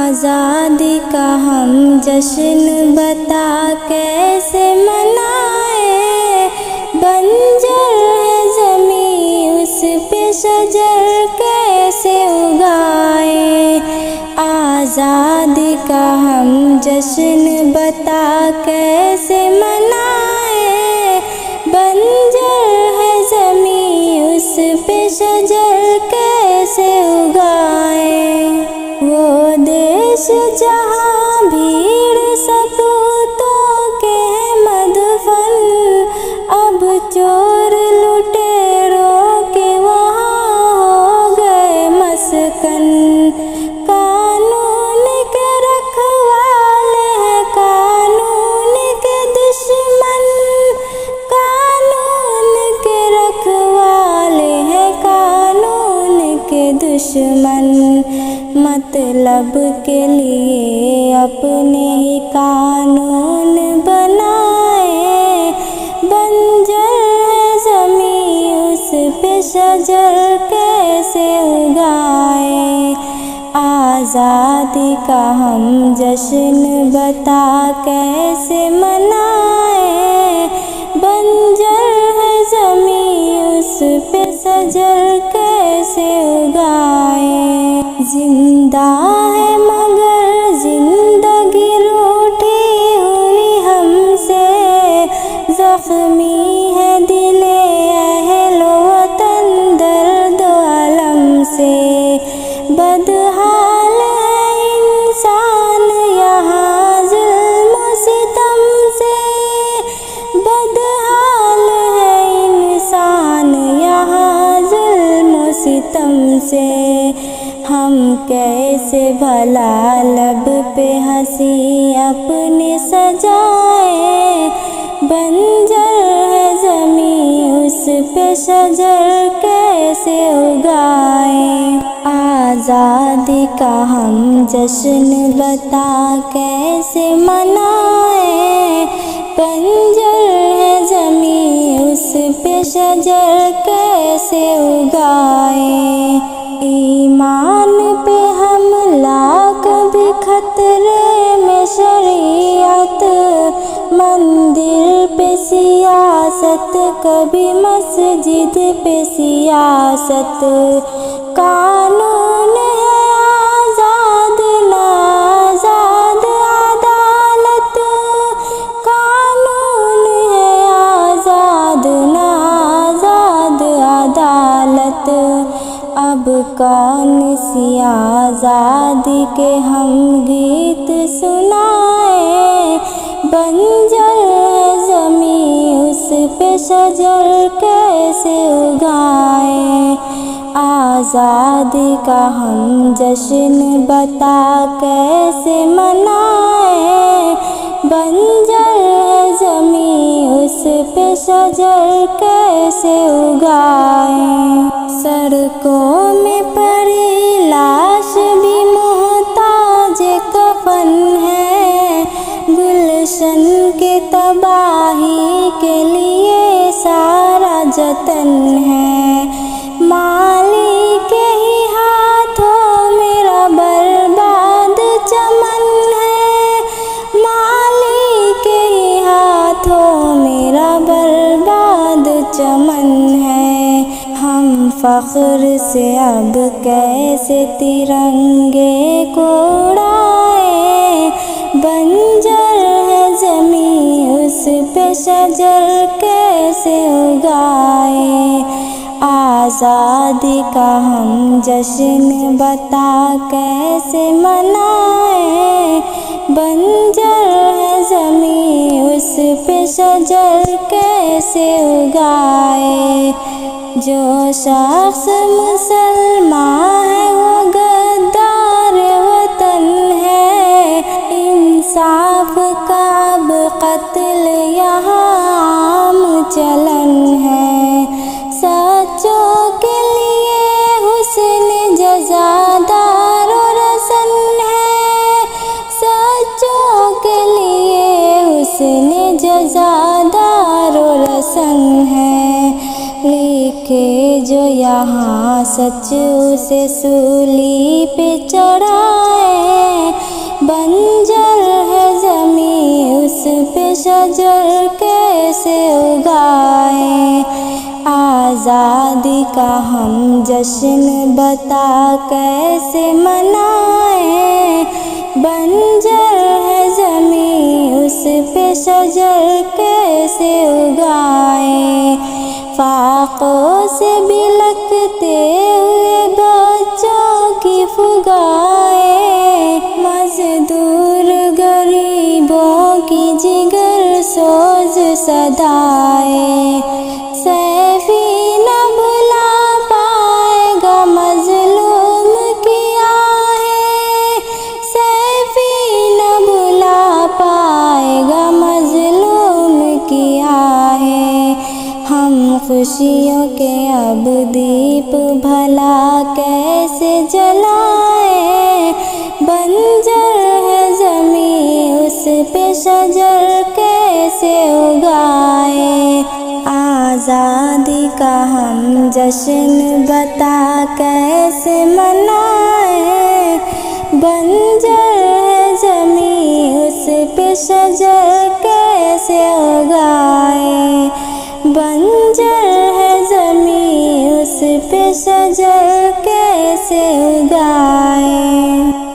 آزادی کا ہم جشن بتا کیسے منائیں، بنجر ہے زمیں اس پہ شجر کیسے اگائیں، آزادی کا ہم جشن بتا کیسے منائیں، بنجر ہے زمیں اس پہ شجر کیسے اگائیں، وہ دیش جہاں بھیڑ سپوتوں کے ہے مدفن، اب چور لٹیروں کے وہاں ہو گئے مسکن، قانون کے رکھوالے ہیں قانون کے دشمن، قانون کے رکھوالے ہیں قانون کے دشمن، مطلب کے لیے اپنے ہی قانون بنائیں، بنجر ہے زمیں اس پہ شجر کیسے اگائیں، آزادی کا ہم جشن بتا کیسے منائیں، بنجر ہے زمیں اس پہ شجر کیسے اگائیں، زندہ ہے مگر زندگی روٹھی ہوئی ہم سے، زخمی ہے دل اہل وطن درد و الم سے، بدحال ہے انسان یہاں ظلم و ستم سے، بدحال ہے انسان یہاں ظلم و ستم سے، ہم کیسے بھلا لب پہ ہنسی اپنے سجائیں، بنجر ہے زمیں اس پہ شجر کیسے اگائیں، آزادی کا ہم جشن بتا کیسے منائیں، بنجر ہے زمیں اس پہ شجر کیسے اگائیں، ایمان پہ حملہ کبھی خطرے میں شریعت، مندر پہ سیاست کبھی مسجد پہ سیاست، قانون ہے آزاد نہ آزاد عدالت، قانون ہے آزاد نہ آزاد عدالت، اب کون سی آزادی کے ہم گیت سنائیں، بنجر ہے زمیں اس پہ شجر کیسے اگائیں، آزادی کا ہم جشن بتا کیسے منائیں، بنجر ہے زمیں اس پہ شجر کیسے اگائیں، سڑکوں میں پڑی لاش بھی محتاج کفن ہے، گلشن کے تباہی کے لیے سارا جتن ہے، مالی کے ہی ہاتھوں میرا برباد چمن ہے، مالی کے ہی ہاتھوں میرا برباد چمن ہے، ہم فخر سے اب کیسے ترنگے کو اڑائیں، بنجر ہے زمیں اس پہ شجر کیسے اگائیں، آزادی کا ہم جشن بتا کیسے منائیں، بنجر ہے زمیں اس پہ شجر کیسے اگائیں، جو شخص مسلمان ہے وہ غدار وطن ہے، انصاف کا اب قتل یہاں عام چلن ہے، سچوں کے لیے حسن جزا دار و رسن ہے، سچوں کے لیے حسن جزا دار و رسن ہے، لکھے جو یہاں سچ اسے سولی پہ چڑھائے، شجر کیسے اگائیں، آزادی کا ہم جشن بتا کیسے منائیں، بنجر ہے زمین اس پہ شجر کیسے اگائیں، فاقوں سے بلکتے ہوئے بچوں کی فگائیں، مزدور غریبوں کی جگر سوز صدائیں، سیفی نہ بھلا پائے گا مظلوم کی آہیں، سیفی نہ بھلا پائے گا مظلوم کی آہیں، ہم خوشیوں کے اب دیپ بھلا کیسے جلائیں، بنجر ہے زمین اس پہ شجر کیسے اگائیں، آزادی کا ہم جشن بتا کیسے منائیں، بنجر ہے زمین اس پہ شجر کیسے اگائیں، بنجر ہے زمین اس پہ شجر کیسے اگائیں۔